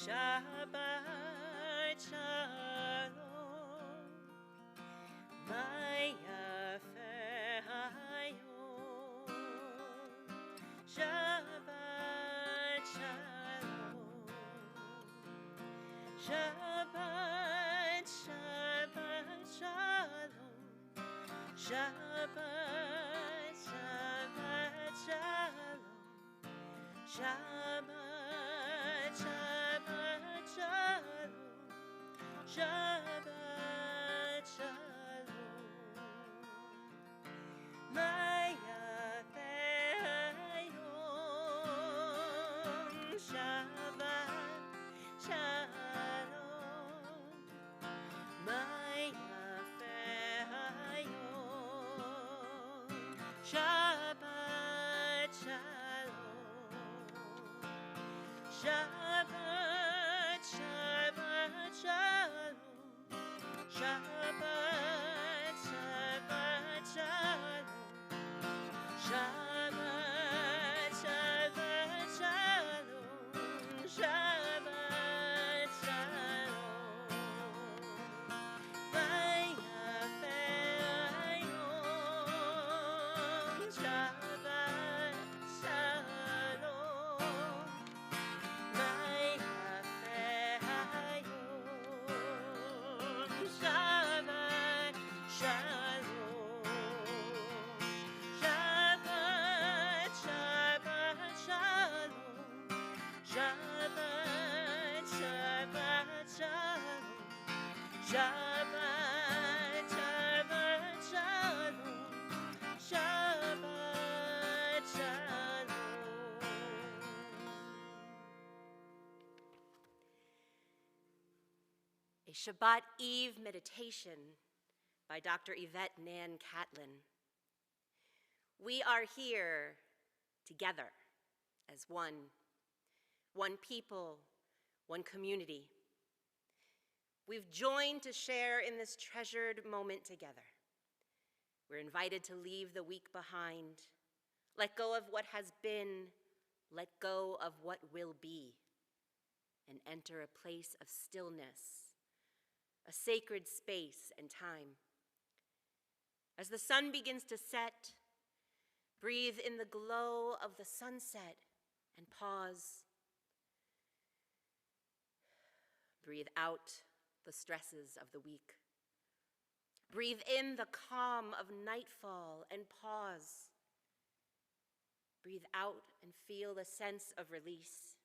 Shabbat Shalom, Mayafer Hayom. Shabbat Shalom, Shabbat, Shabbat Shalom, Shabbat, Shabbat Shalom, Shabbat, Shabbat Shalom, Shabbat Shalom, Mayafer Hayom. Shabbat Shalom, Mayafer Hayom. Shabbat Shalom, Shabbat, Shabbat Shalom, Shabbat, Shabbat Shalom, Shabbat, Shabbat Shalom, Shabbat Shalom, Mayafer Hayom. Shabbat Shalom, Mayafer Hayom. Shabbat Shalom, Shabbat, Shabbat Shalom, Shabbat, Shabbat Shalom, Shabbat, Shabbat Shalom, Shabbat Shalom. A Shabbat Eve meditation by Dr. Yvette Nan Catlin. We are here together as one people, one community. We've joined to share in this treasured moment together. We're invited to leave the week behind, let go of what has been, let go of what will be, and enter a place of stillness, a sacred space and time. As the sun begins to set, breathe in the glow of the sunset and pause. Breathe out the stresses of the week. Breathe in the calm of nightfall and pause. Breathe out and feel the sense of release.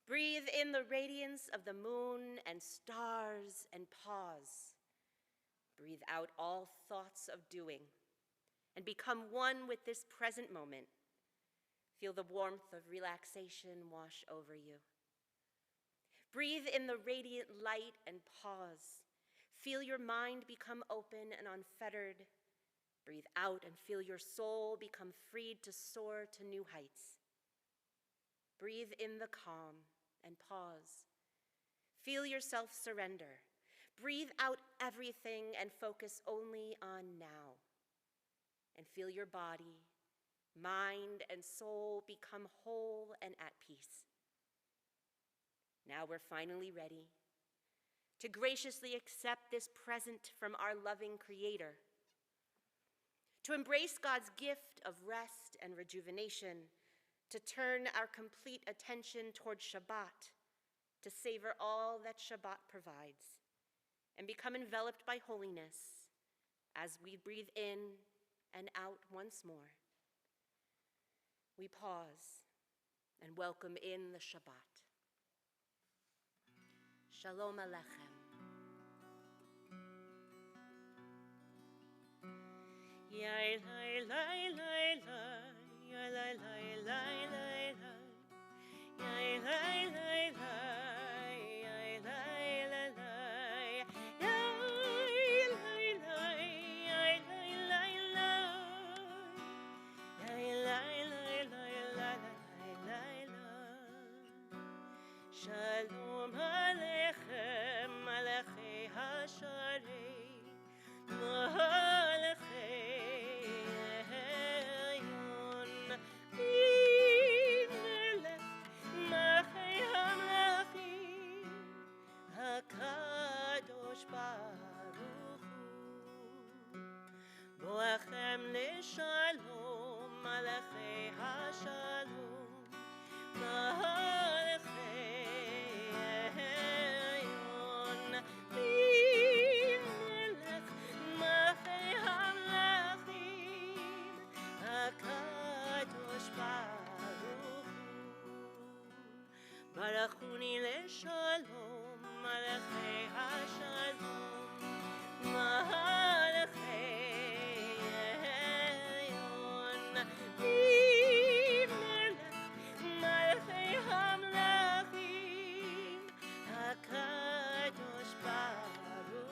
Breathe in the radiance of the moon and stars and pause. Breathe out all thoughts of doing and become one with this present moment. Feel the warmth of relaxation wash over you. Breathe in the radiant light and pause. Feel your mind become open and unfettered. Breathe out and feel your soul become freed to soar to new heights. Breathe in the calm and pause. Feel yourself surrender. Breathe out everything and focus only on now. And feel your body, mind, and soul become whole and at peace. Now we're finally ready to graciously accept this present from our loving Creator, to embrace God's gift of rest and rejuvenation, to turn our complete attention toward Shabbat, to savor all that Shabbat provides, and become enveloped by holiness as we breathe in and out once more. We pause and welcome in the Shabbat. Shalom Aleichem. Yai lai lai lai lai, yai lai lai lai lai lai, yai lai lai lai, yai lai lai lai, yai lai lai, yai lai lai lai, yai lai lai lai lai lai. Shalom Aleichem, Malachei Hasharei, Malachei Eyon, Melech Malachei Hamla. shalom, malachei ha-shalom, malachei elyon, malachei ha-mlachim, HaKadosh Baruch Hu.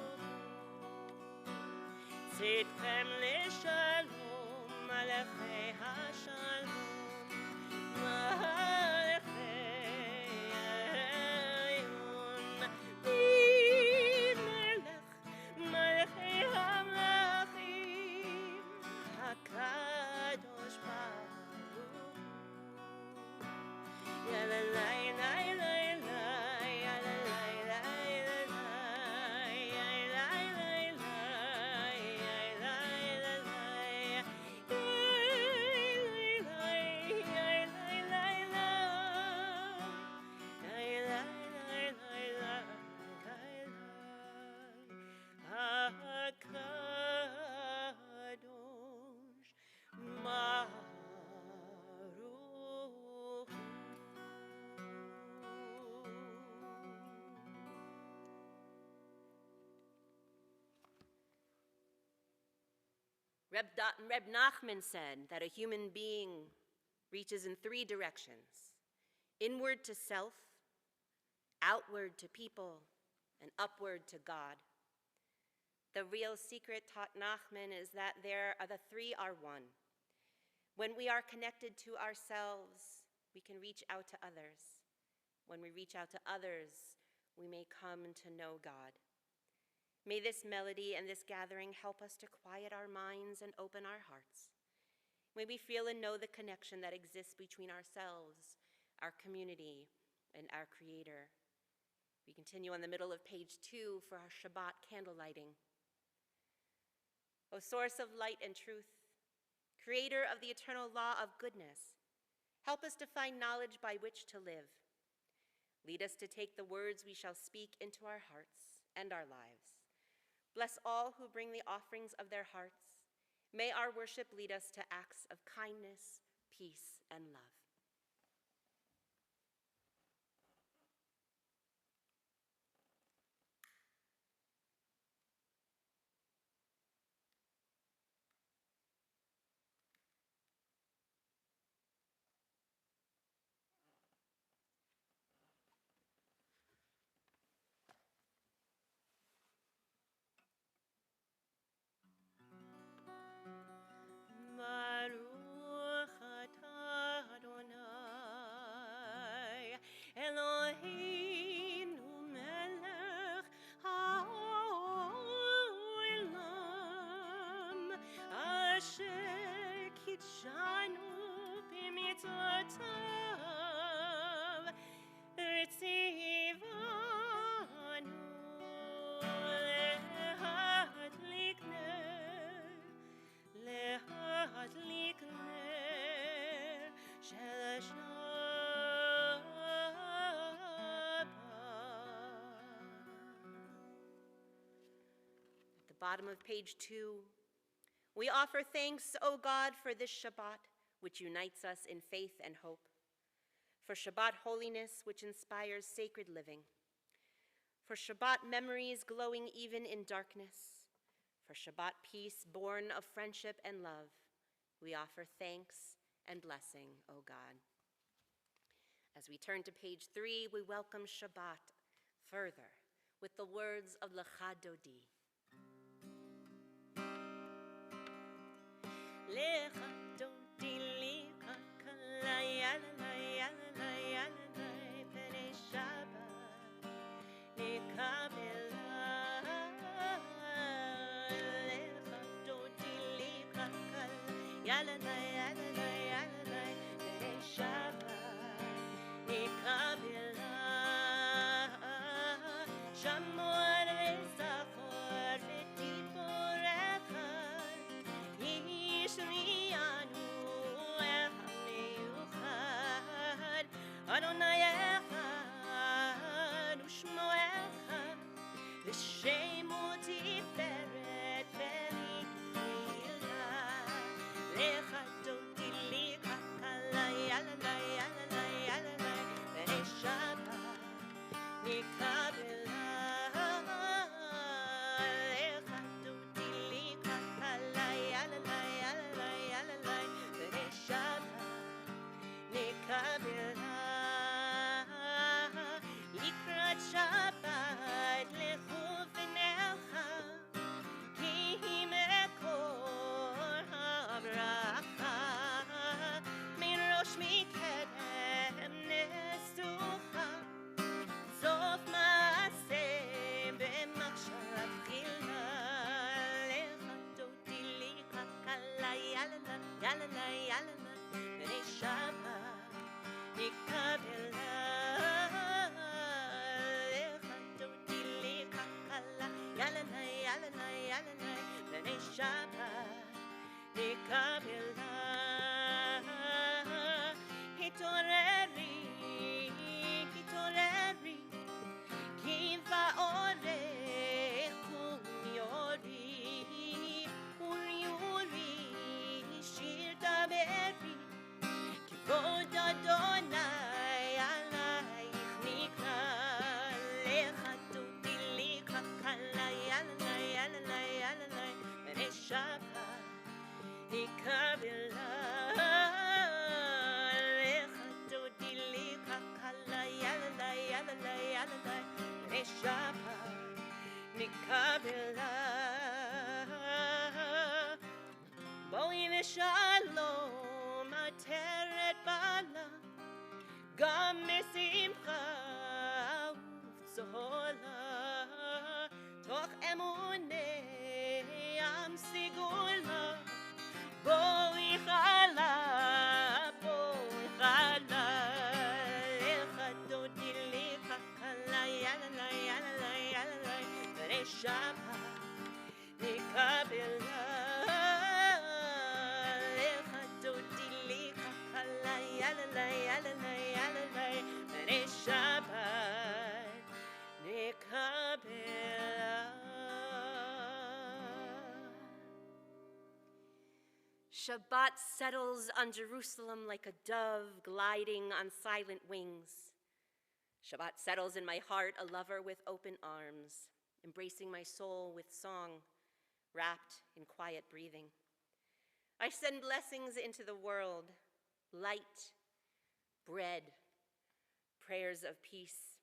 Tzidchem leshalom, malachei ha-shalom, Reb Nachman said that a human being reaches in three directions: inward to self, outward to people, and upward to God. The real secret, taught Nachman, is that the three are one. When we are connected to ourselves, we can reach out to others. When we reach out to others, we may come to know God. May this melody and this gathering help us to quiet our minds and open our hearts. May we feel and know the connection that exists between ourselves, our community, and our Creator. We continue on the middle of page 2 for our Shabbat candle lighting. O source of light and truth, Creator of the eternal law of goodness, help us to find knowledge by which to live. Lead us to take the words we shall speak into our hearts and our lives. Bless all who bring the offerings of their hearts. May our worship lead us to acts of kindness, peace, and love. Baruch atah Adonai Eloheinu melech haolam asher kitshanu b'mitzvotav v'tzivanu lehadlik להדליק נר של השבת. At the bottom of page 2, we offer thanks, O God, for this Shabbat, which unites us in faith and hope, for Shabbat holiness, which inspires sacred living, for Shabbat memories glowing even in darkness, for Shabbat peace born of friendship and love. We offer thanks and blessing, O God. As we turn to page 3, we welcome Shabbat further with the words of Lecha Dodi. Lecha Dodi, Lecha Kala, Yalala, Yalala, Yalala, Pere Shabbat, Nekabel. Yalala, yalala, yalala, Pere Shabbat, Nekabela, Shamor v'zachor v'tiporecha, Yishmianu echad meyuchad, Adonai echad u'shmo echad, v'shemo tiferet v'nikila. Lecha Dodi, Lecha Kala, Yalala, Yalala, Yalala, Pere Shabbat, Shabbat nikabela hitoreri kiva orech unyori shir daveri kivod Adonai alayich nikra lecha tudili kakala yalalay Shabbat nikabela lecha tudili kakala yalalay Shabbat nikabela boi v'shalom ateret bala gam mesimcha uvtzola toch emunei am sigula boi chala lecha tudili kakala yalalay Shabbat nikabela lecha tudili kakala yalalay Shabbat nikabela. Shabbat settles on Jerusalem like a dove gliding on silent wings. Shabbat settles in my heart a lover with open arms, embracing my soul with song, wrapped in quiet breathing. I send blessings into the world, light, bread, prayers of peace.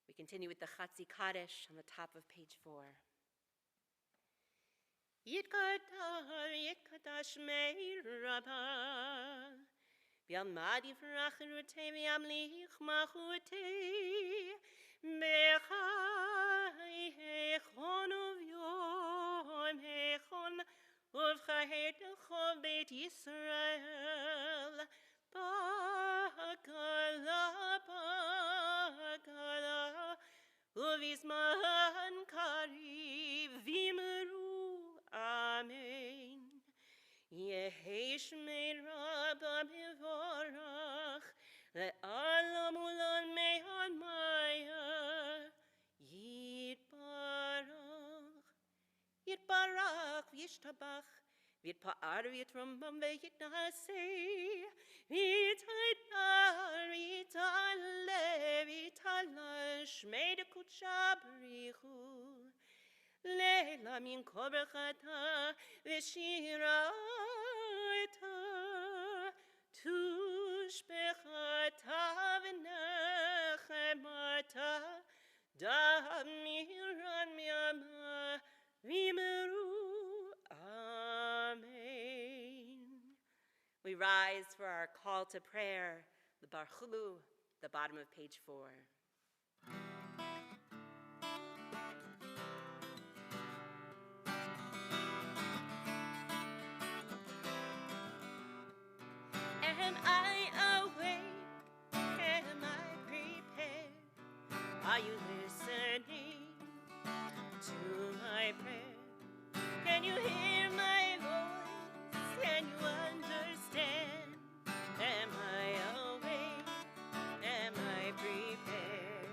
We continue with the Chatzi Kaddish on the top of page 4. Yitkadash mei rabba V'yamad yifrach rutei v'yamlich machutei Bechai heichon uvyom heichon uvchahetecho beit Yisrael Bakala uvisman kariv v'imru Amen. Yehi shmei Rabba mevorach le'alam ulan me'an maya Yitbarach v'yishtabach v'yitpa'ar v'yitrambam v'yitnaseh v'yitaytar v'yitale v'yitala shmei dekutcha b'richu Leila min kobrachata v'shirata tushbechata v'nechemata damiran miyama v'meru. Amen. We rise for our call to prayer, the Barchulu, the bottom of page 4. Am I awake? Am I prepared? Are you listening to my prayer? Can you hear my voice? Can you understand? Am I awake? Am I prepared?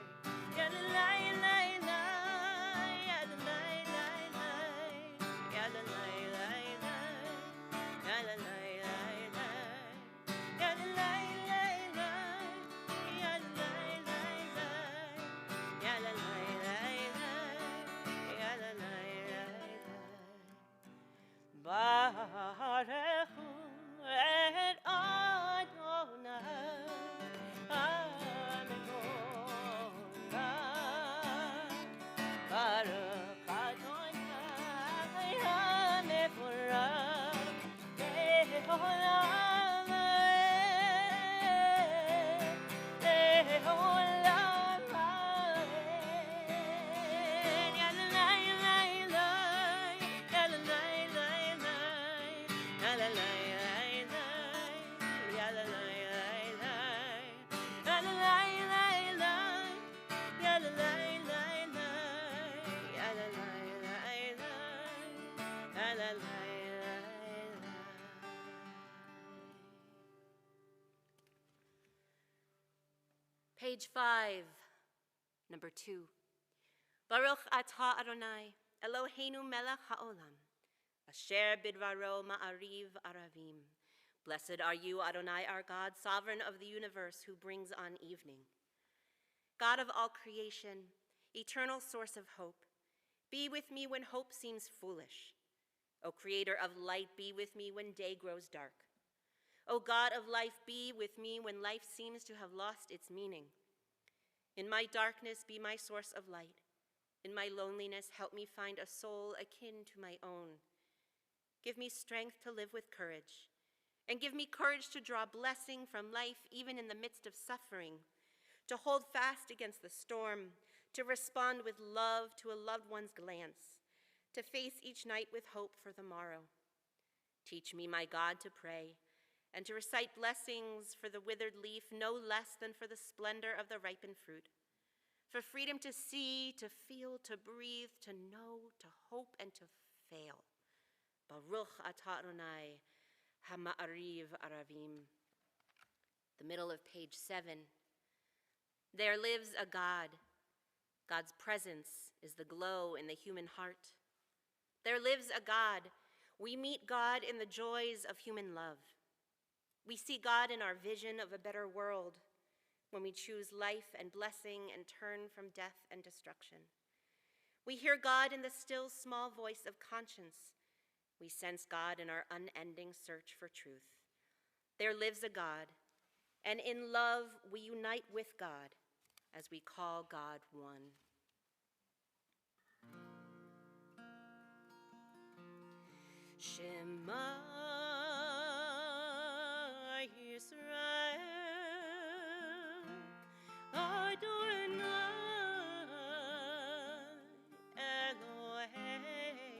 Page 5, number 2. Baruch atah Adonai, Eloheinu melech haolam, asher bidvaro ma'ariv aravim. Blessed are you, Adonai, our God, sovereign of the universe, who brings on evening. God of all creation, eternal source of hope, be with me when hope seems foolish. O creator of light, be with me when day grows dark. O God of life, be with me when life seems to have lost its meaning. In my darkness, be my source of light. In my loneliness, help me find a soul akin to my own. Give me strength to live with courage, and give me courage to draw blessing from life even in the midst of suffering, to hold fast against the storm, to respond with love to a loved one's glance, to face each night with hope for the morrow. Teach me, my God, to pray and to recite blessings for the withered leaf no less than for the splendor of the ripened fruit, for freedom to see, to feel, to breathe, to know, to hope, and to fail. Baruch atah Adonai, ha-ma'ariv aravim. The middle of page 7. There lives a God. God's presence is the glow in the human heart. There lives a God. We meet God in the joys of human love. We see God in our vision of a better world when we choose life and blessing and turn from death and destruction. We hear God in the still small voice of conscience. We sense God in our unending search for truth. There lives a God, and in love we unite with God as we call God one. Shema Yisrael, Adonai Eloheinu,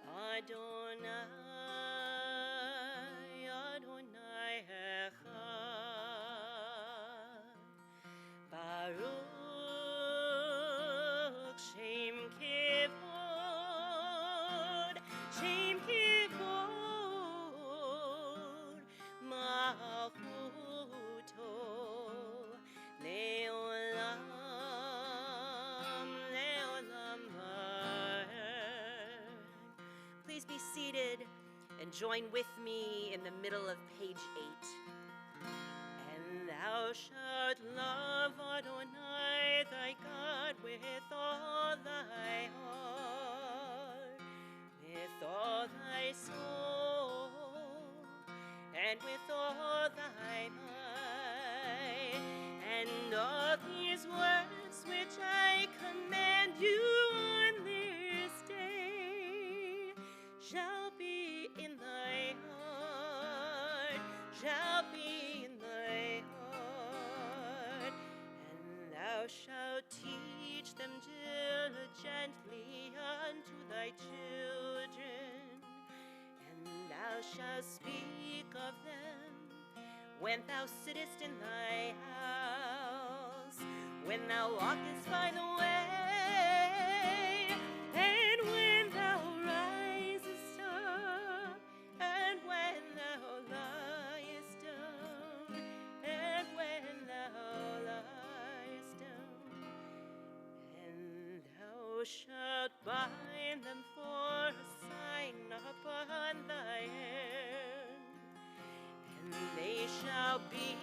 Adonai, Adonai Echad, Baruch Shem Kivod, Shem Kivod, Malchuto, Leolam, Leolam Vaed. Please be seated and join with me in the middle of page 8. And thou shalt love Adonai thy God with all thy heart, with all thy soul, and with all thy might. And all these words which I command you on this day shall be in thy heart, shall be in thy heart. And thou shalt teach them diligently unto thy children, and thou shalt speak of them when thou sittest in thy house, when thou walkest by the way, and when thou risest up, and when thou liest down, and when thou liest down. And thou shalt bind them for a sign upon thy hand, and they shall be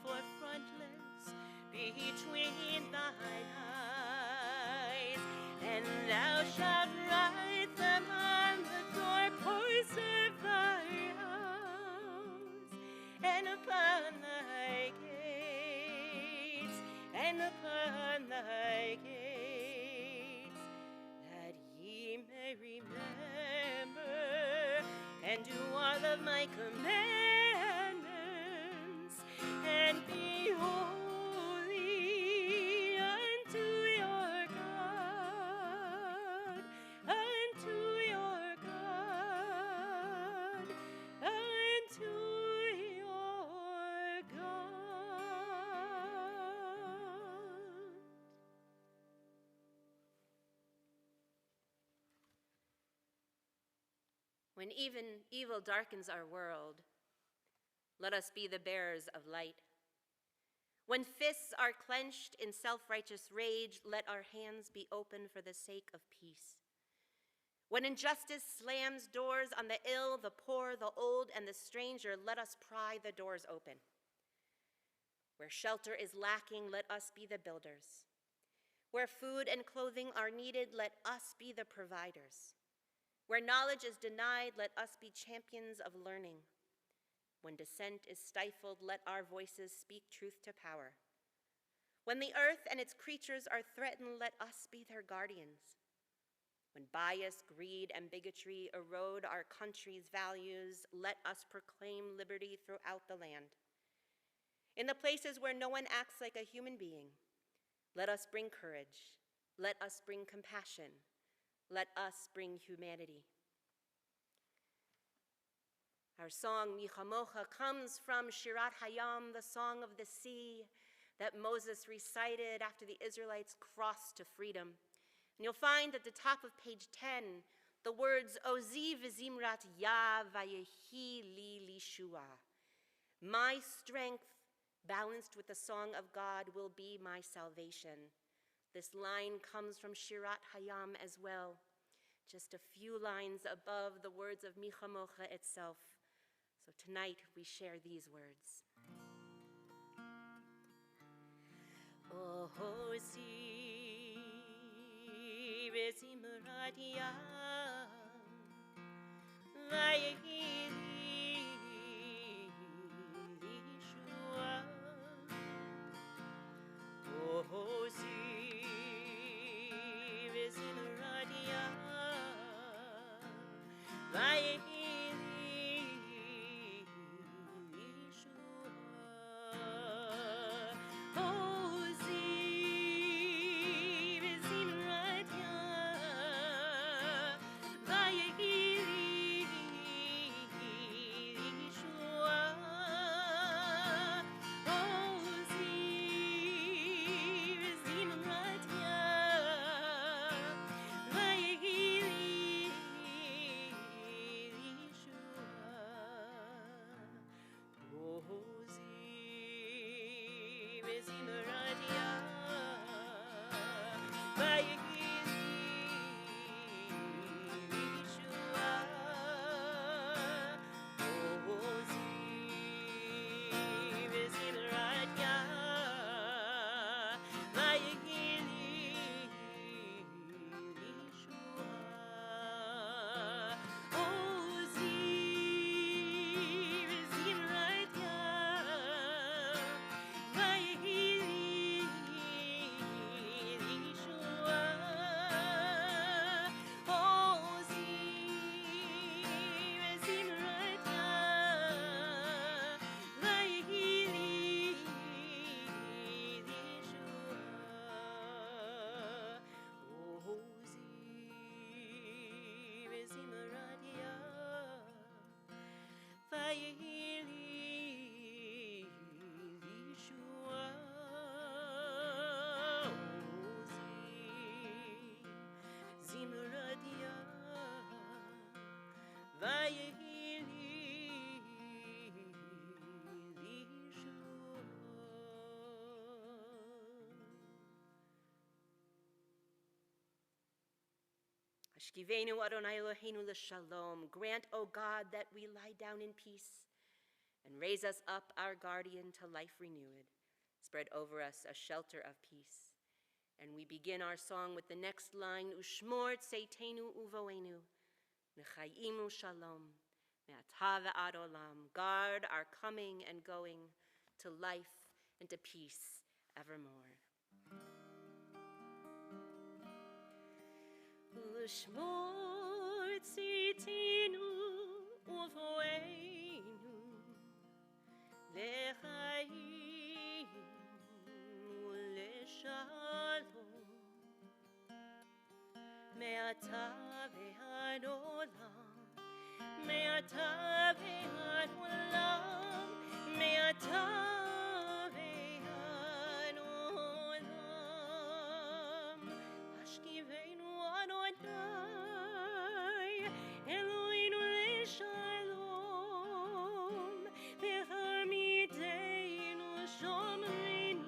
for frontlets between thine eyes, and thou shalt write them on the doorposts of thy house, and upon thy gates, and upon thy gates, that ye may remember and do all of my commandments, and be holy unto your God, unto your God, unto your God. When even evil darkens our world, let us be the bearers of light. When fists are clenched in self-righteous rage, let our hands be open for the sake of peace. When injustice slams doors on the ill, the poor, the old, and the stranger, let us pry the doors open. Where shelter is lacking, let us be the builders. Where food and clothing are needed, let us be the providers. Where knowledge is denied, let us be champions of learning. When dissent is stifled, let our voices speak truth to power. When the earth and its creatures are threatened, let us be their guardians. When bias, greed, and bigotry erode our country's values, let us proclaim liberty throughout the land. In the places where no one acts like a human being, let us bring courage. Let us bring compassion. Let us bring humanity. Our song, Mi Chamocha, comes from Shirat Hayam, the Song of the Sea, that Moses recited after the Israelites crossed to freedom. And you'll find at the top of page 10, the words, Ozi v'zimrat ya vayehi li lishua. My strength, balanced with the song of God, will be my salvation. This line comes from Shirat Hayam as well, just a few lines above the words of Mi Chamocha itself. So tonight we share these words. Ozi v'zimrat ya vayehi li lishua. Ozi v'zimrat ya vayehi li lishua. Ozi v'zimrat ya vayehi li lishua. Ashkivenu Adonai Eloheinu l'shalom. Grant, O God, that we lie down in peace and raise us up, our guardian, to life renewed. Spread over us a shelter of peace. And we begin our song with the next line, Ushmor tseitenu uvoenu, nechaimu shalom, me'ata ve'ad olam. Guard our coming and going to life and to peace evermore. Ushmor tseitenu uvoenu, lechaim u'leshalom, me'ata ve'ad olam, me'ata ve'ad olam, me'ata ve'ad olam. Ashkivenu Adonai Eloheinu l'shalom, v'chamideinu shomrinu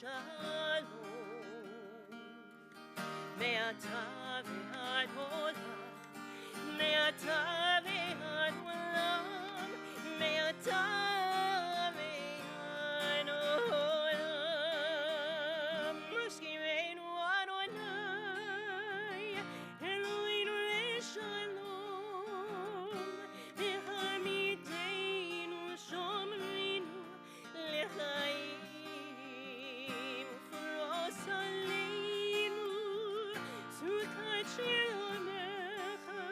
shalom. Me'ata ve'ad olam, me'ata ve'ad olam, me'ata ve'ad olam. Moshkiveinu Adonai, Eloheinu le'shalom, v'chamideinu shomrinu lechaim, ufros aleinu sukat shalomecha,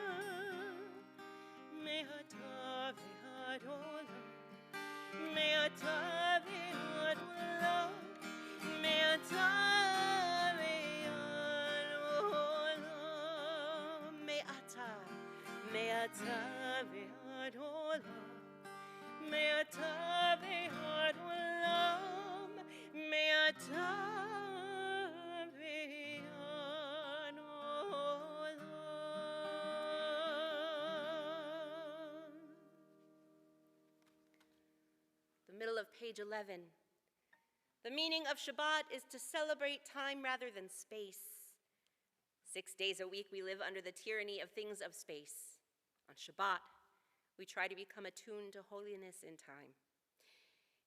me'ata ve'ad olam, me'ata ve'ad olam, me'ata ve'ad olam, me'ata ve'ad olam, me'ata ve'ad olam, me'ata ve'ad olam. The middle of page 11. The meaning of Shabbat is to celebrate time rather than space. 6 days a week we live under the tyranny of things of space. On Shabbat, we try to become attuned to holiness in time.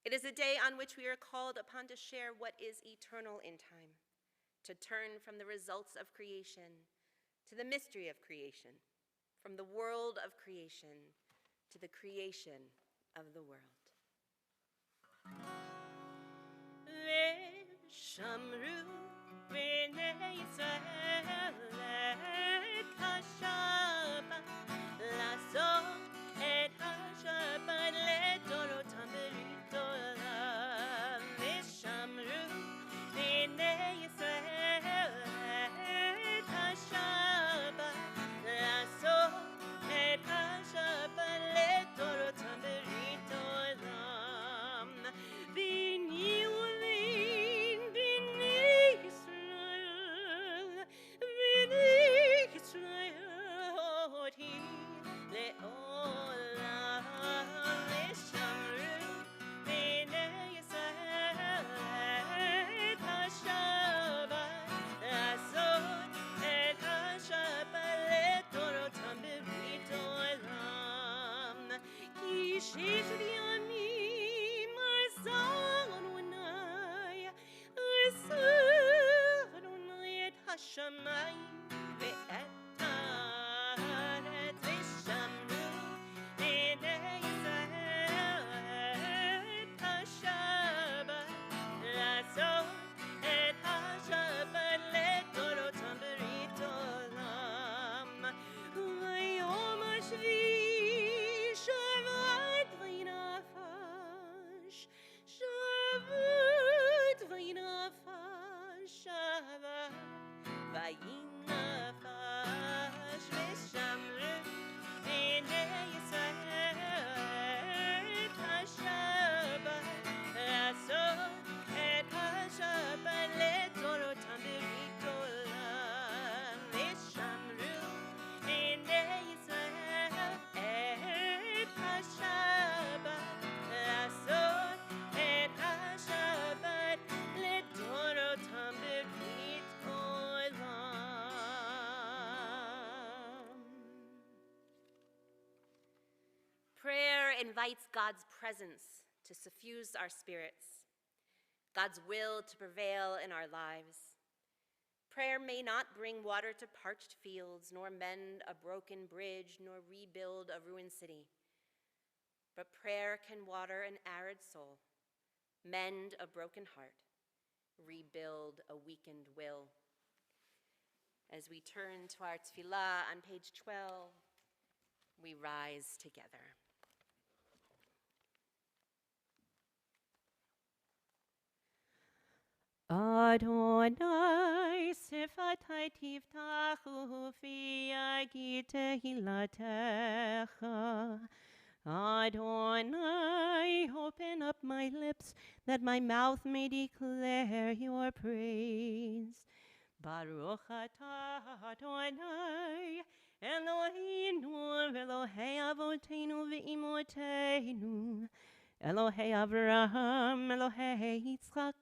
It is a day on which we are called upon to share what is eternal in time, to turn from the results of creation to the mystery of creation, from the world of creation to the creation of the world. Shamru b'nei Yisrael et ha-Shabbat, לעשות את השבת לדורותם ברית עולם. ושמרו בני ישראל את השבת, לעשות את השבת לדורותם ברית עולם. She's the Yamim, Adonai, Adonai et Hashamayim ve'et haaretz, v'shamru b'nei Yisrael et hashabat, לעשות את השבת לדורותם ברית עולם. ויום השביעי שבת וינפש, שבת וינפש, שבת וינפש, ושמרו בני ישראל את השבת, לעשות את השבת לדורותם ברית עולם. ושמרו בני ישראל את השבת, לעשות את השבת לדורותם ברית עולם. Prayer invites God's presence to suffuse our spirits, God's will to prevail in our lives. Prayer may not bring water to parched fields, nor mend a broken bridge, nor rebuild a ruined city. But prayer can water an arid soul, mend a broken heart, rebuild a weakened will. As we turn to our tefillah on page 12, we rise together. Adonai sifatai tiftachu fi yagi tehilatecha. Adonai, open up my lips that my mouth may declare your praise. Baruch atah Adonai, Eloheinu v'Elohei avoteinu v'imotenu, Elohei Avraham, Elohei Yitzchak,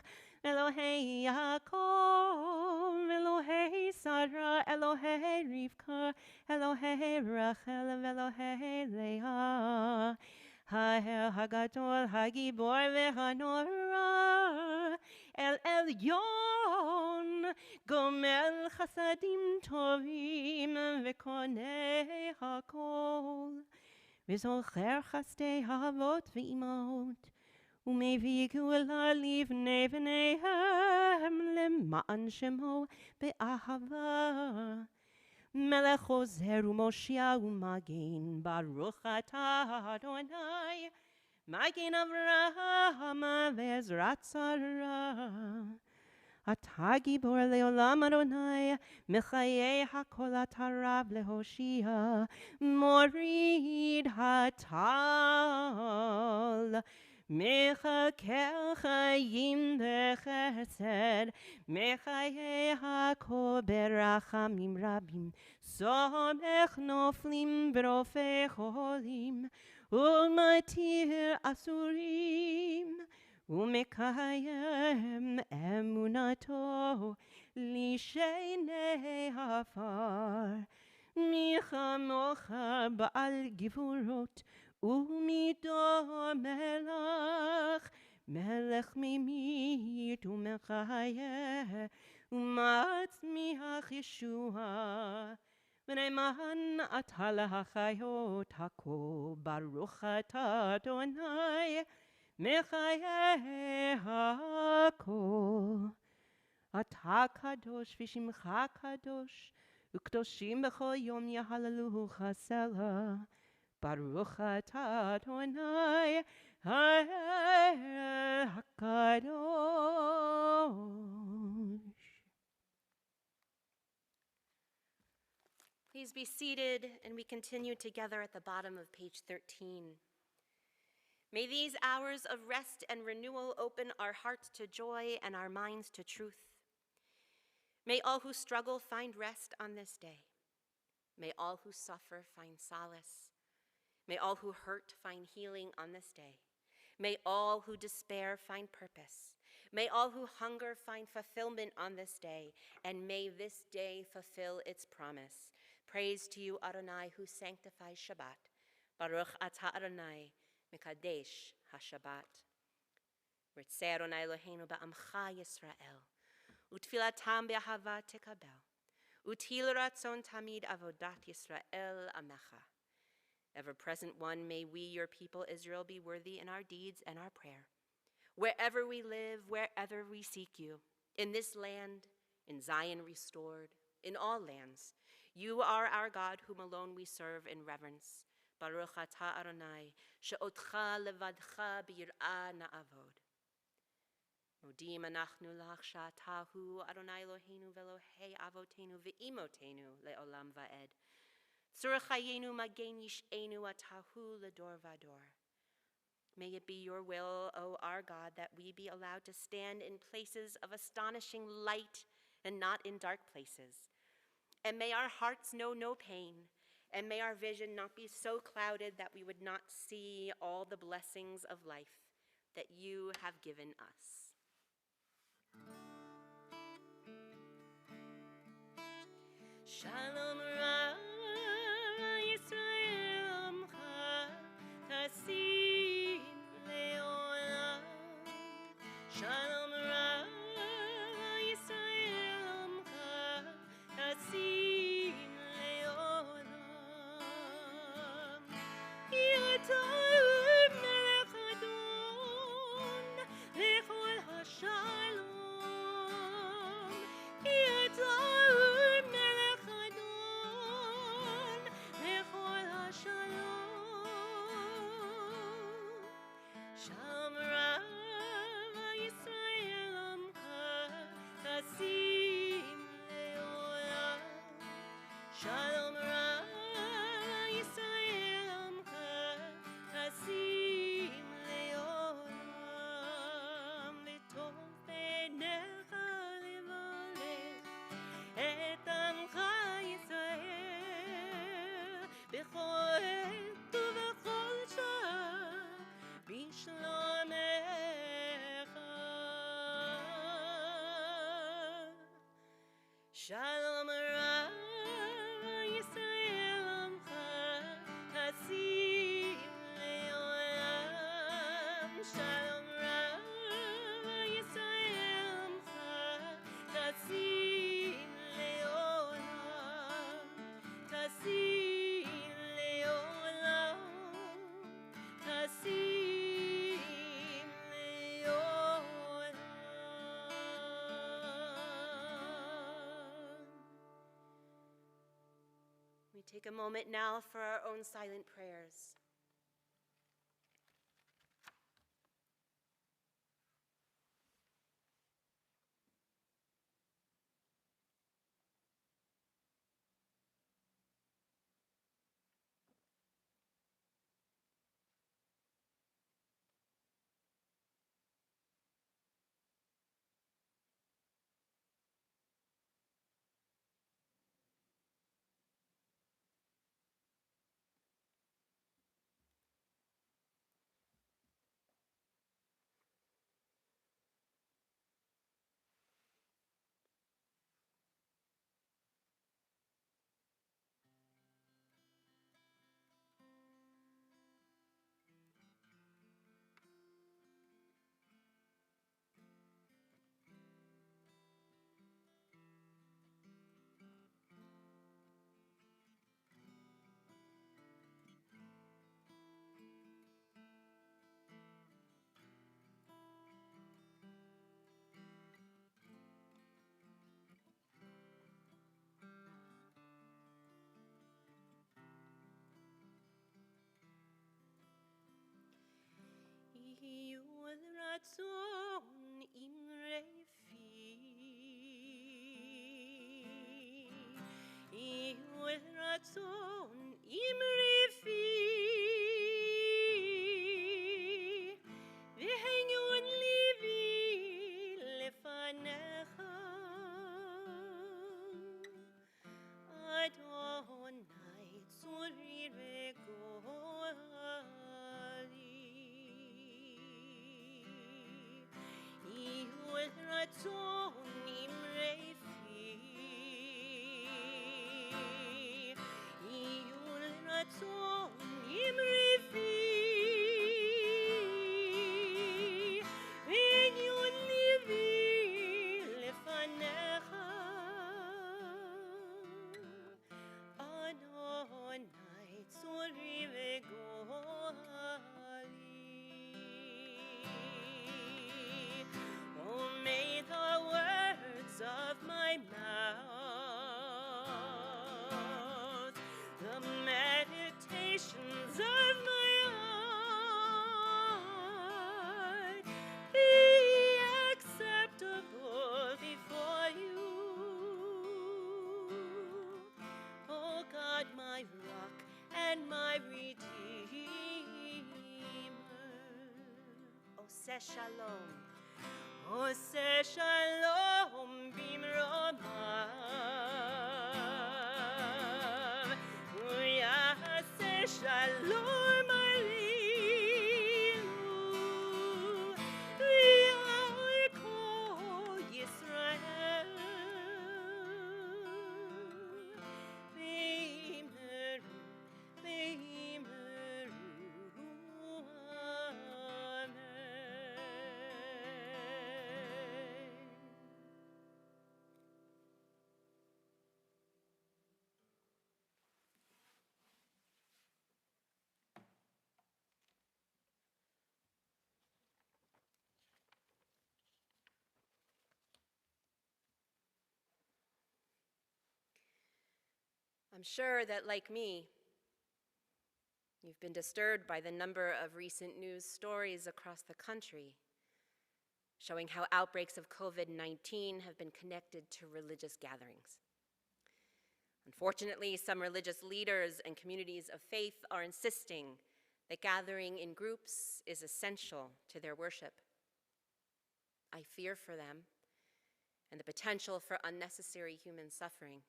Elohei Yaakov, Elohei Sarah, Elohei Rivka, Elohei Rachel, Elohei Leah. Ha'el Hagadol, Hagibor, Ve'hanora, El Elyon, Gomel Chasadim Tovim, Ve'konei Hakol, V'zocher Chastei Havot Ve'imot, Umevigu livnei v'neihem למען שמו באהבה. מלך עוזר ומושיע ומגן, ברוך אתה אדוני, מגן אברהם ועזרת שרה. אתה גיבור לעולם אדוני, מחיי הכל אתה רב להושיע, מוריד הטל. מחכה חיים בחסד, מחיי הכל ברחמים רבים, סומך נופלים ורופא חולים, ומתיר אסורים, ומקיים אמונתו לשני עפר. מי כמוך בעל גבורות, ומידו מלך, מלך ממית ומחיה, ומצמיח ישועה. ונאמן אתה להחיות הכל, ברוך אתה אדוני, מחיי הכל. אתה קדוש ושמך קדוש, וקדושים בכל יום יהללוך סלה. ברוך אתה אדוני האל הקדוש. Please be seated, and we continue together at the bottom of page 13. May these hours of rest and renewal open our hearts to joy and our minds to truth. May all who struggle find rest on this day. May all who suffer find solace. May all who hurt find healing on this day. May all who despair find purpose. May all who hunger find fulfillment on this day, and may this day fulfill its promise. Praise to you, Adonai, who sanctifies Shabbat. Baruch atah Adonai, Mekadesh HaShabbat. Ritzei Adonai Eloheinu ba'amcha Yisrael, utfilatam be'ahava tekabel, util ratzon tamid avodat Yisrael amecha. Ever-present one, may we, your people Israel, be worthy in our deeds and our prayer. Wherever we live, wherever we seek you, in this land, in Zion restored, in all lands, you are our God, whom alone we serve in reverence. Baruch atah Adonai, she'otcha levadcha b'yir'ah na'avod. Modim anachnu lach she'atahu Adonai Eloheinu v'Elohei avotenu v'imotenu le'olam va'ed. Tzur chayenu magen yish'enu atahu ledor vador. May it be your will, O our God, that we be allowed to stand in places of astonishing light and not in dark places. And may our hearts know no pain, and may our vision not be so clouded that we would not see all the blessings of life that you have given us. Shalom Ra Yisrael Amcha Tasim Leolam. Shalom Ra Yisrael Amcha Tasim Leolam. Yata'u Melech Adon Lechol HaShalom. Yata'u Melech Adon Shalom Ra Yisrael Amcha Hasim Leolam. Shalom Ra Yisrael Amcha Hasim Leolam. Hasim Leolam. Hasim Leolam. We take a moment now for our own silent prayers. Yul ratzon imre fi, Yul ratzon imre fi, v'henyon livi lefanecha, Adonai tzuri regoali. Yul ratzon imre fi, Yul ratzon imre fi, v'henyon livi lefanecha, Adonai tzuri regoali. Oh, may the words of my mouth, the meditations of my heart be acceptable before you, oh God, my rock and my redeemer. Oseh shalom. Oseh shalom bimromav, Uyaseh shalom aleinu, Li'al kol Yisrael, V'yimeru, v'yimeru, Amen. I'm sure that, like me, you've been disturbed by the number of recent news stories across the country showing how outbreaks of COVID-19 have been connected to religious gatherings. Unfortunately, some religious leaders and communities of faith are insisting that gathering in groups is essential to their worship. I fear for them and the potential for unnecessary human suffering.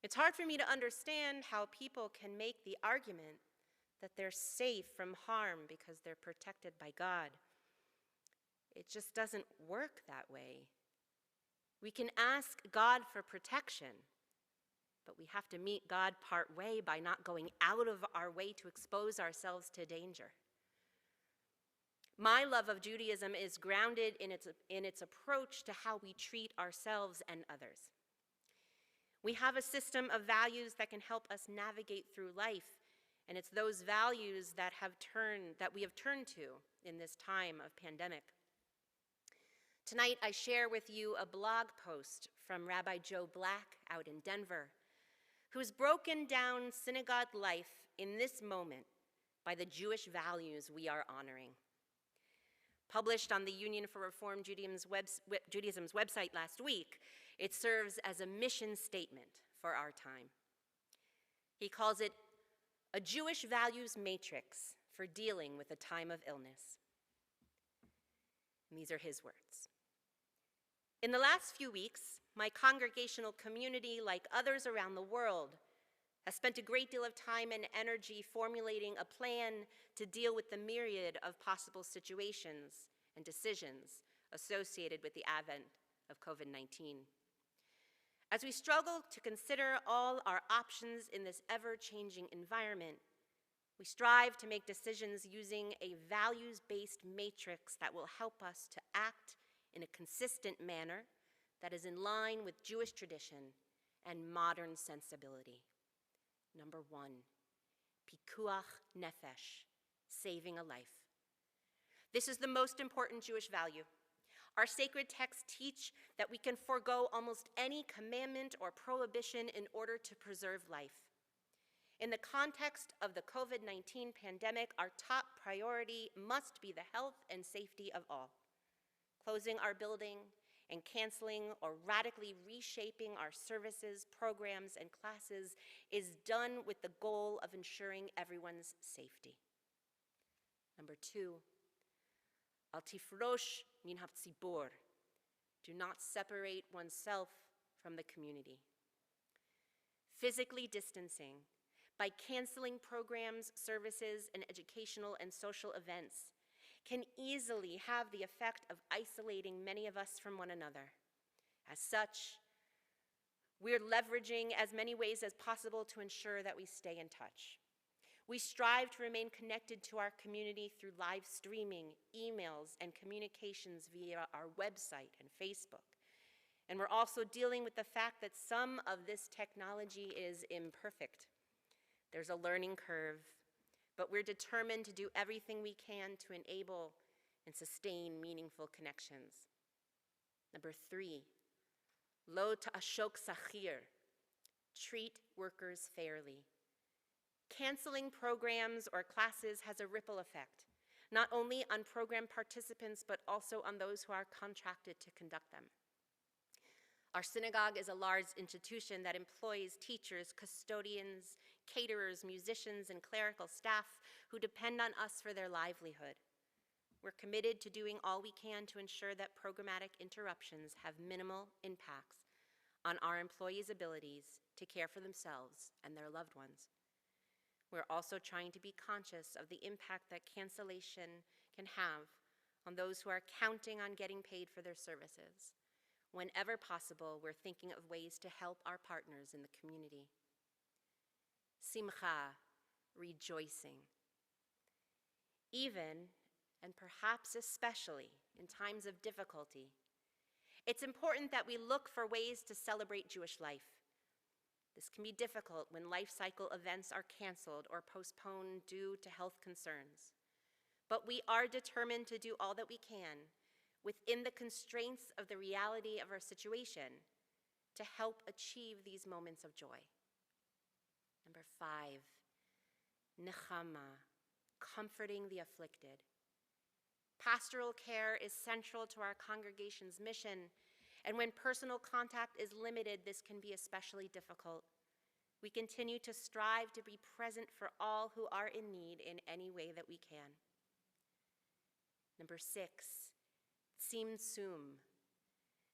It's hard for me to understand how people can make the argument that they're safe from harm because they're protected by God. It just doesn't work that way. We can ask God for protection, but we have to meet God part way by not going out of our way to expose ourselves to danger. My love of Judaism is grounded in its approach to how we treat ourselves and others. We have a system of values that can help us navigate through life, and it's those values that we have turned to in this time of pandemic. Tonight, I share with you a blog post from Rabbi Joe Black out in Denver, who has broken down synagogue life in this moment by the Jewish values we are honoring. Published on the Union for Reform Judaism's website last week, it serves as a mission statement for our time. He calls it a Jewish values matrix for dealing with a time of illness. And these are his words. In the last few weeks, my congregational community, like others around the world, has spent a great deal of time and energy formulating a plan to deal with the myriad of possible situations and decisions associated with the advent of COVID-19. As we struggle to consider all our options in this ever-changing environment, we strive to make decisions using a values-based matrix that will help us to act in a consistent manner that is in line with Jewish tradition and modern sensibility. Number 1, pikuach nefesh, saving a life. This is the most important Jewish value. Our sacred texts teach that we can forego almost any commandment or prohibition in order to preserve life. In the context of the COVID-19 pandemic, our top priority must be the health and safety of all. Closing our building and canceling or radically reshaping our services, programs, and classes is done with the goal of ensuring everyone's safety. Number 2, al tifrosh min ha-tzibor, do not separate oneself from the community. Physically distancing by canceling programs, services, and educational and social events can easily have the effect of isolating many of us from one another. As such, we're leveraging as many ways as possible to ensure that we stay in touch. We strive to remain connected to our community through live streaming, emails, and communications via our website and Facebook. And we're also dealing with the fact that some of this technology is imperfect. There's a learning curve, but we're determined to do everything we can to enable and sustain meaningful connections. Number 3, lo ta'ashok sachir, treat workers fairly. Canceling programs or classes has a ripple effect, not only on program participants, but also on those who are contracted to conduct them. Our synagogue is a large institution that employs teachers, custodians, caterers, musicians, and clerical staff who depend on us for their livelihood. We're committed to doing all we can to ensure that programmatic interruptions have minimal impacts on our employees' abilities to care for themselves and their loved ones. We're also trying to be conscious of the impact that cancellation can have on those who are counting on getting paid for their services. Whenever possible, we're thinking of ways to help our partners in the community. Simcha, rejoicing. Even, and perhaps especially, in times of difficulty, it's important that we look for ways to celebrate Jewish life. This can be difficult when life cycle events are canceled or postponed due to health concerns. But we are determined to do all that we can within the constraints of the reality of our situation to help achieve these moments of joy. Number 5, nechama, comforting the afflicted. Pastoral care is central to our congregation's mission, and when personal contact is limited, this can be especially difficult. We continue to strive to be present for all who are in need in any way that we can. Number 6, tzimtzum,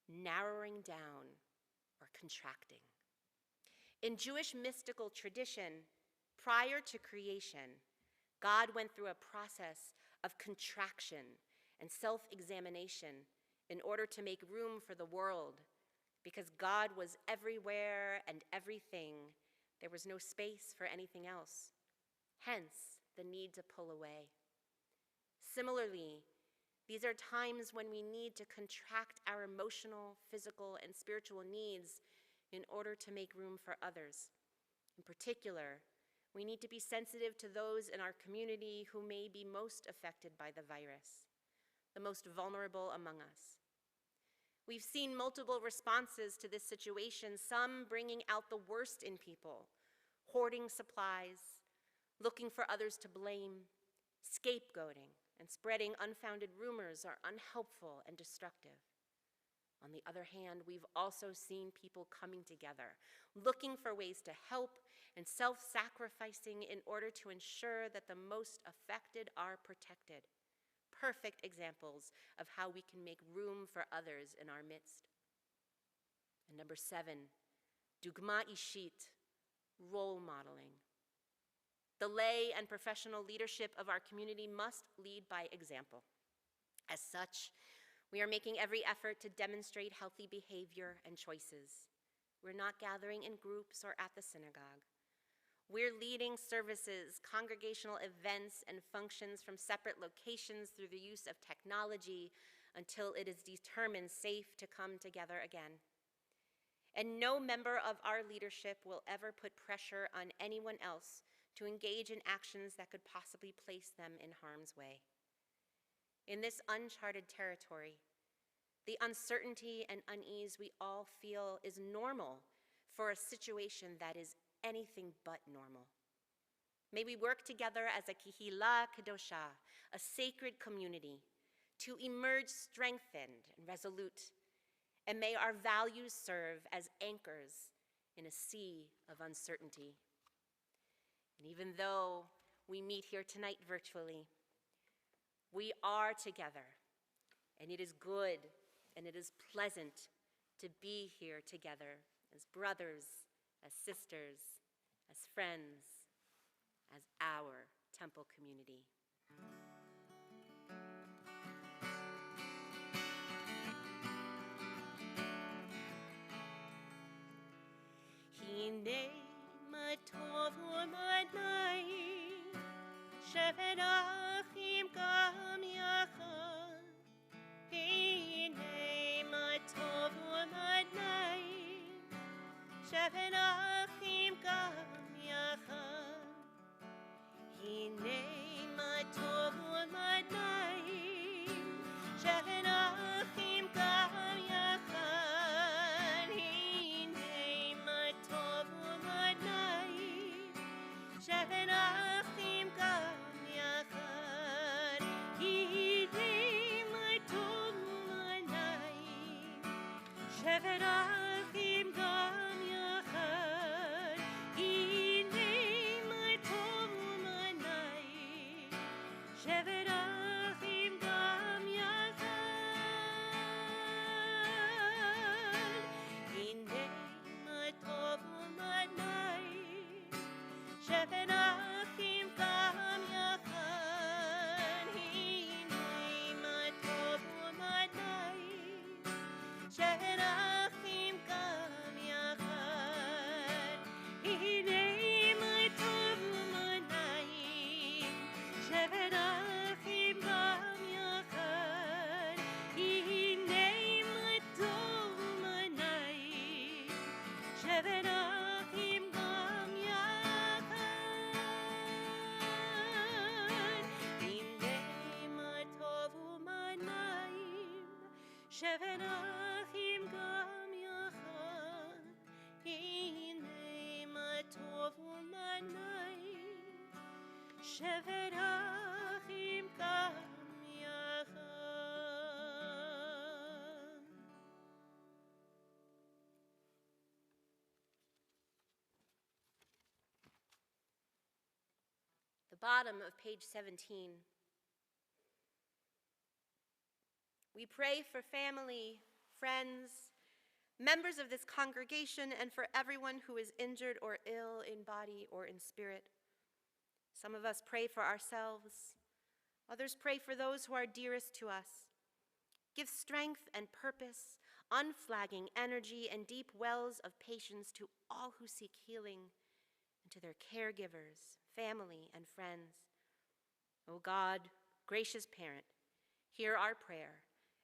narrowing down or contracting. In Jewish mystical tradition, prior to creation, God went through a process of contraction and self-examination in order to make room for the world, Because God was everywhere and everything, there was no space for anything else. Hence, the need to pull away. Similarly, these are times when we need to contract our emotional, physical, and spiritual needs in order to make room for others. In particular, we need to be sensitive to those in our community who may be most affected by the virus, the most vulnerable among us. We've seen multiple responses to this situation, some bringing out the worst in people, hoarding supplies, looking for others to blame, scapegoating, and spreading unfounded rumors are unhelpful and destructive. On the other hand, we've also seen people coming together, looking for ways to help and self-sacrificing in order to ensure that the most affected are protected. Perfect examples of how we can make room for others in our midst. And number 7, dugma ishit, role modeling. The lay and professional leadership of our community must lead by example. As such, we are making every effort to demonstrate healthy behavior and choices. We're not gathering in groups or at the synagogue. We're leading services, congregational events, and functions from separate locations through the use of technology until it is determined safe to come together again. And no member of our leadership will ever put pressure on anyone else to engage in actions that could possibly place them in harm's way. In this uncharted territory, the uncertainty and unease we all feel is normal for a situation that is anything but normal. May we work together as a kehila kedosha, a sacred community, to emerge strengthened and resolute, and may our values serve as anchors in a sea of uncertainty. And even though we meet here tonight virtually, we are together, and it is good and it is pleasant to be here together as brothers, as sisters, as friends, as our temple community. Hine ma tov u'madnai, shevet achim gam yachad. Hine ma tov u'madnai, shevet achim gam yachad. Hine ma tov u'madnai, shevet achim gam yachad. Hine ma tov u'madnai, shevet achim gam yachad. Hine ma tov u'madnai, shevet achim gam yachad. Hine ma tov u'madnai, shevet achim gam yachad. Hine ma tov u'madnai, shevet achim gam yachad. Hine ma tov u'madnai, shevet achim gam yachad. Hine ma tov u'madnai, shevet achim gam yachad. Hine ma tov u'madnai, shevet achim gam yachad. Hine ma tov u'madnai, shevet achim gam yachad. Hine ma tov u'madnai, shevet achim gam yachad. The bottom of page 17. We pray for family, friends, members of this congregation, and for everyone who is injured or ill in body or in spirit. Some of us pray for ourselves. Others pray for those who are dearest to us. Give strength and purpose, unflagging energy and deep wells of patience to all who seek healing, and to their caregivers, family, and friends. O God, gracious parent, hear our prayer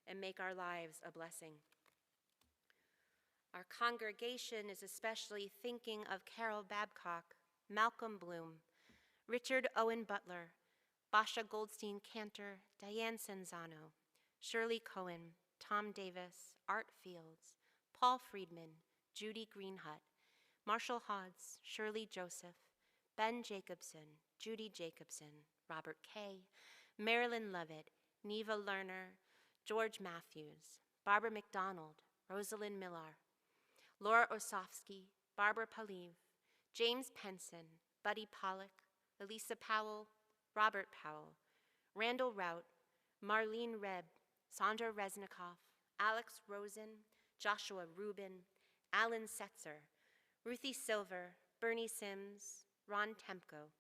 and make our lives a blessing. Our congregation is especially thinking of Carol Babcock, Malcolm Bloom, Richard Owen Butler, Basha Goldstein Cantor, Diane Senzano, Shirley Cohen, Tom Davis, Art Fields, Paul Friedman, Judy Greenhut, Marshall Hodds, Shirley Joseph, Ben Jacobson, Judy Jacobson, Robert Kay, Marilyn Lovett, Neva Lerner, George Matthews, Barbara McDonald, Rosalind Millar, Laura Osofsky, Barbara Paliv, James Penson, Buddy Pollock, Elisa Powell, Robert Powell, Randall Rout, Marlene Reb, Sandra Reznikoff, Alex Rosen, Joshua Rubin, Alan Setzer, Ruthie Silver, Bernie Sims, Ron Temko,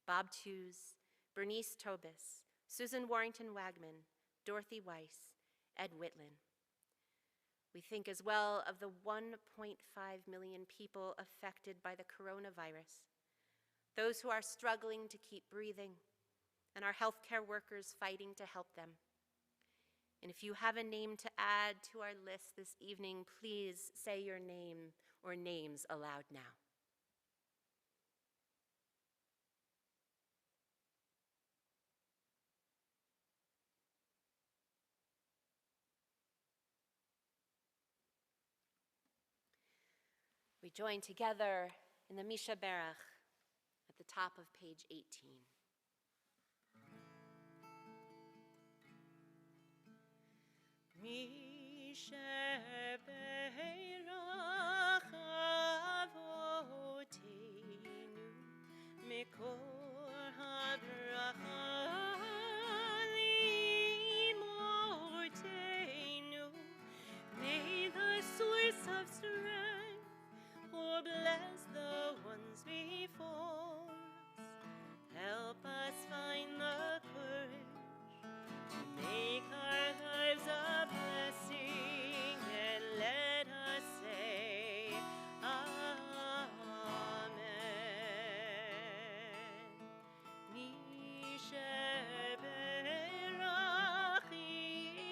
Bob Tews, Bernice Tobis, Susan Warrington Wagman, Dorothy Weiss, Ed Whitland. We think as well of the 1.5 million people affected by the coronavirus, those who are struggling to keep breathing, and our healthcare workers fighting to help them. And if you have a name to add to our list this evening, please say your name or names aloud now. We join together in the Misha Berach at the top of page 18. Misha Berach Avoteinu Mikor HaBracha Limorteinu. May the source of strength bless the ones before us. Help us find the courage to make our lives a blessing, and let us say Amen. Misha Berach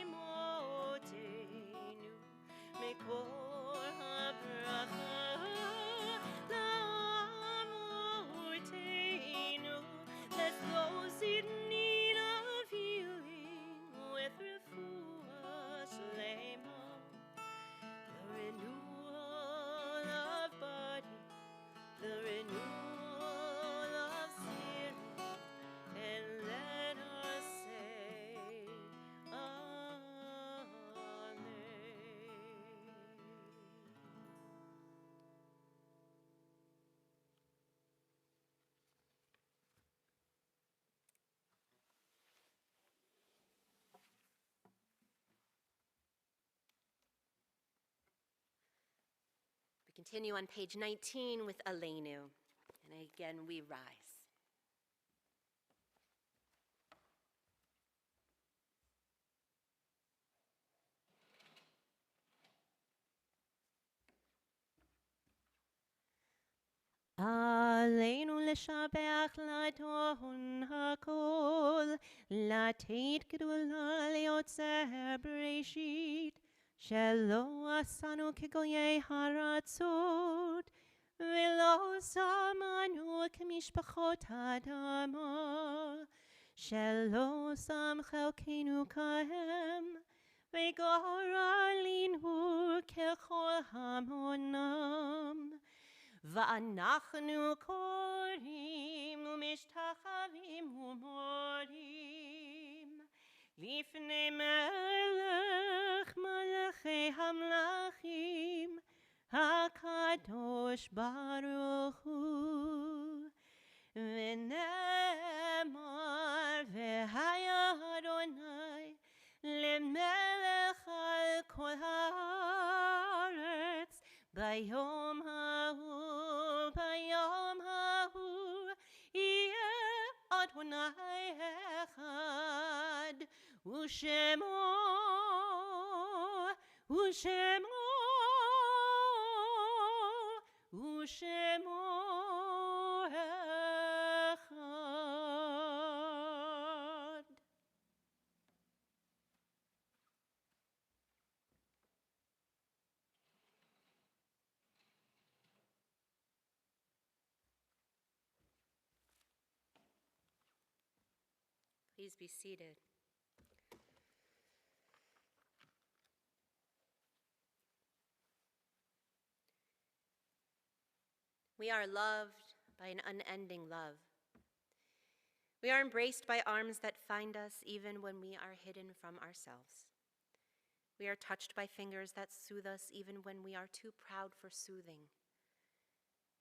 Imoteinu Mekor HaBracha Lamorteinu. Bless those in need of healing with refuah shlema, the renewal of body, the renewal of spirit, and let us say Amen. We continue on page 19 with Aleinu, and again we rise. עלינו לשבח לדון הכל, לתת גדולה ליוצר בראשית, שלא עשנו כגויי הארצות, ולא שמנו כמשפחות האדמה, שלא שם חלקנו כהם, וגורלנו ככל המונם. ואנחנו קוראים ומשתחווים ומודים לפני מלך מלכי המלכים, הקדוש ברוך הוא. ונאמר והיה אדוני למלך על כל הארץ, ביום ההוא, ביום ההוא, יהיה אדוני אחד, ושמו Ushemo, Ushemo Echad. Please be seated. We are loved by an unending love. We are embraced by arms that find us even when we are hidden from ourselves. We are touched by fingers that soothe us even when we are too proud for soothing.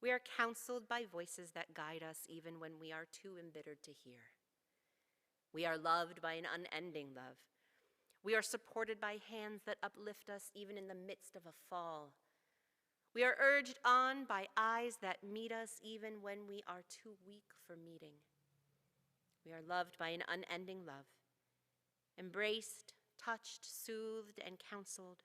We are counseled by voices that guide us even when we are too embittered to hear. We are loved by an unending love. We are supported by hands that uplift us even in the midst of a fall. We are urged on by eyes that meet us even when we are too weak for meeting. We are loved by an unending love, embraced, touched, soothed, and counseled.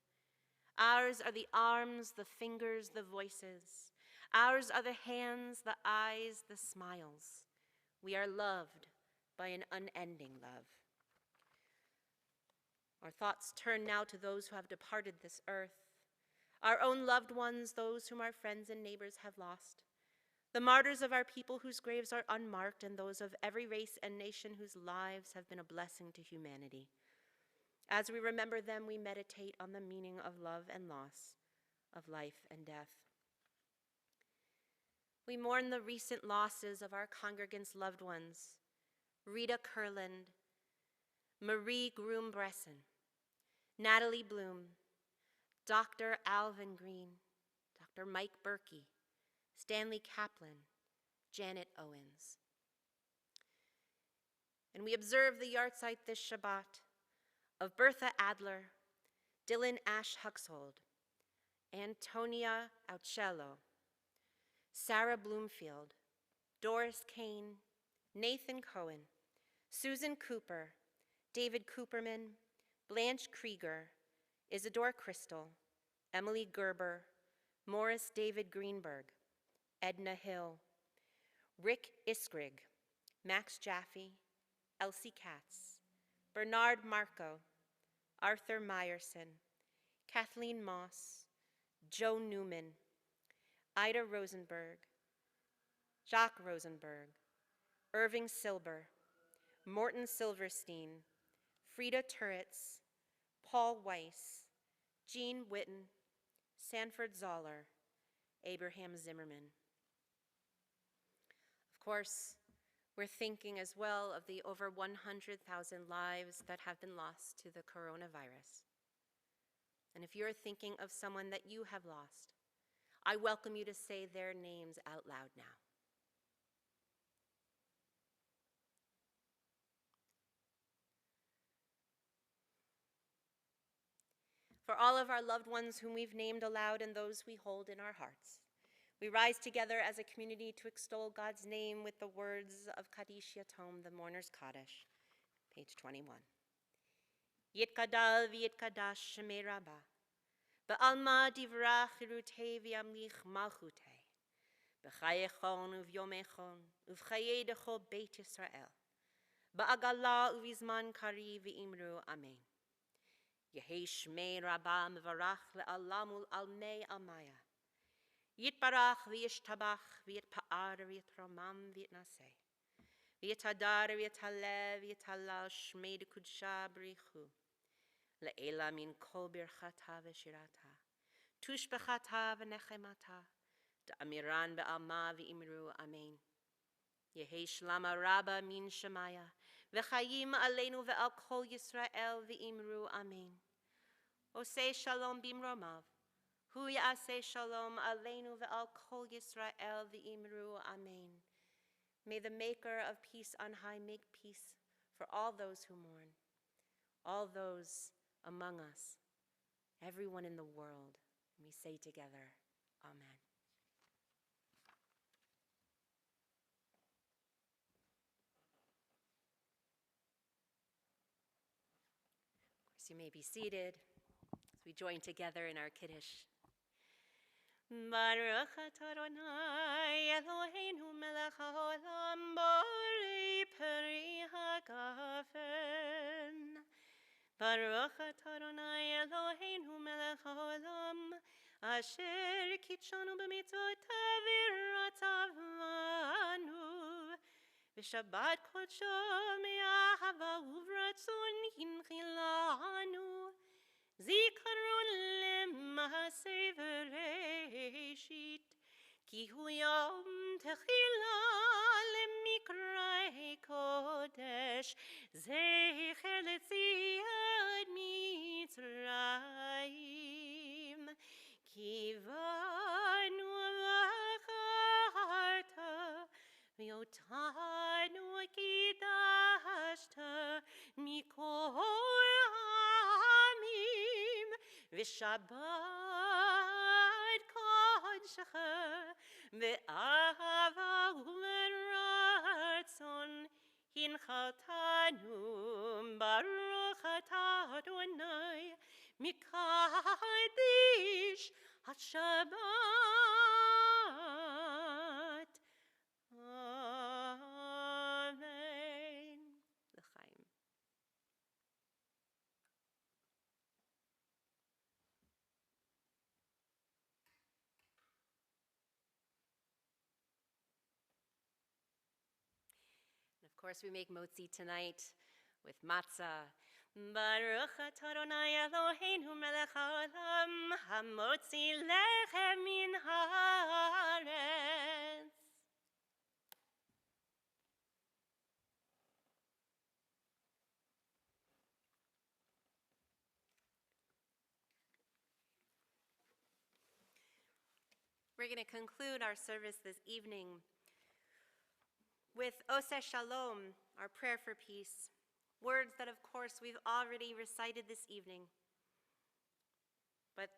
Ours are the arms, the fingers, the voices. Ours are the hands, the eyes, the smiles. We are loved by an unending love. Our thoughts turn now to those who have departed this earth, our own loved ones, those whom our friends and neighbors have lost, the martyrs of our people whose graves are unmarked, and those of every race and nation whose lives have been a blessing to humanity. As we remember them, we meditate on the meaning of love and loss, of life and death. We mourn the recent losses of our congregants' loved ones, Rita Kurland, Marie Groom-Bresson, Natalie Bloom, Dr. Alvin Green, Dr. Mike Berkey, Stanley Kaplan, Janet Owens. And we observe the yahrzeit this Shabbat of Bertha Adler, Dylan Ash Huxhold, Antonia Aucello, Sarah Bloomfield, Doris Kane, Nathan Cohen, Susan Cooper, David Cooperman, Blanche Krieger, Isadore Crystal, Emily Gerber, Morris David Greenberg, Edna Hill, Rick Iskrig, Max Jaffe, Elsie Katz, Bernard Marco, Arthur Meyerson, Kathleen Moss, Joe Newman, Ida Rosenberg, Jacques Rosenberg, Irving Silber, Morton Silverstein, Frida Turritz, Paul Weiss, Jean Witten, Sanford Zoller, Abraham Zimmerman. Of course, we're thinking as well of the over 100,000 lives that have been lost to the coronavirus. And if you're thinking of someone that you have lost, I welcome you to say their names out loud now. For all of our loved ones whom we've named aloud and those we hold in our hearts, we rise together as a community to extol God's name with the words of Kaddish Yatom, the Mourner's Kaddish, page 21. Yitkadal v'yitkadash shemei Rabbah, ba'alma divrach irutei v'yamlich malchutei, b'chayechon uv'yomechon, uv'chayedecho beit Yisrael, ba'agala uv'izman kari v'imru amen. Yehi shmei Rabbah mevarach le'alamul almei almaya, Yitbarach v'yishtabach v'yitpa'ar v'yitromam v'yitnaseh, v'yitadar v'yitalev v'yitalal shmei d'kudsha b'richu, le'ela min kol birchata v'shirata, tushbechata v'nechemata, da'amiran be'alma v'imru amen. Yehi shlama rabba min shemaya, v'chayim aleinu ve'al kol Yisrael v'imru amen. Oseh shalom bimromav, hu ya'aseh shalom aleinu ve'al kol Yisrael v'imru amen. May the maker of peace on high make peace for all those who mourn, all those among us, everyone in the world. And we say together, amen. Of course, you may be seated as we join together in our Kiddush. Baruch atah Adonai Eloheinu melech haolam borei peri hagafen. Baruch atah Adonai Eloheinu melech haolam asher kitshanu b'mitzotav v'yiratav lanu v'shabbat kodsho me'ahava uvratzon hinchilanu zikaron lema'aseh v'reishit ki hu yom techila lemikrai kodesh zecher letziat mitzrayim ki vanu v'acharta v'yotanu kidashta mikol ha'amim v'shabbat kodshecha ve'ahava u'v'ratzon hinchaltanu baruch atah Adonai mikadish ha-shabbat. Amen. L'chaim. And of course, we make motzi tonight with matzah. Baruch atah Adonai Eloheinu melech haolam hamotzi lechem min haaretz. We're going to conclude our service this evening with Oseh Shalom, our prayer for peace, words that, of course, we've already recited this evening, but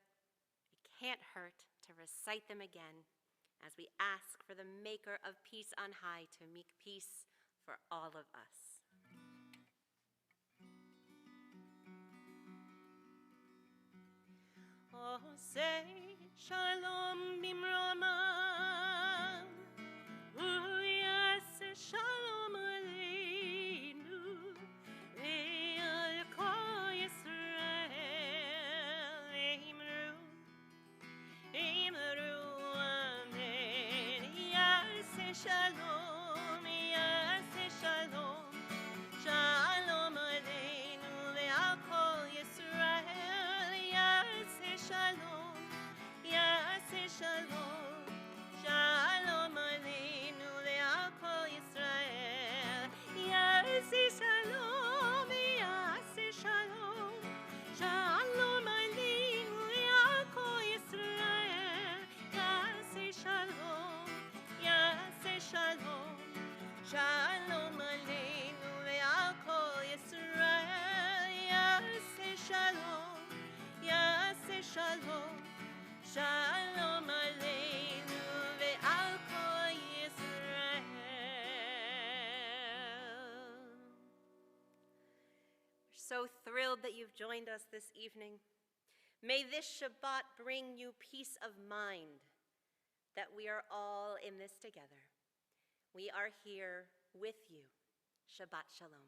it can't hurt to recite them again as we ask for the maker of peace on high to make peace for all of us. Oseh Shalom bimromam uyaseh Shalom aleinu ve'al kol Yisrael Imru amen. Yaseh Shalom Shalom aleinu ve'al kol Yisrael. Yaseh Shalom Shalom aleinu ve'al kol Yisrael. Yaseh Shalom Shalom aleinu ve'al kol Yisrael. Yaseh Shalom Shalom aleinu ve'al kol Yisrael. Yaseh Shalom Shalom aleinu ve'al kol Yisrael. We're so thrilled that you've joined us this evening. May this Shabbat bring you peace of mind, that we are all in this together. We are here with you. Shabbat Shalom.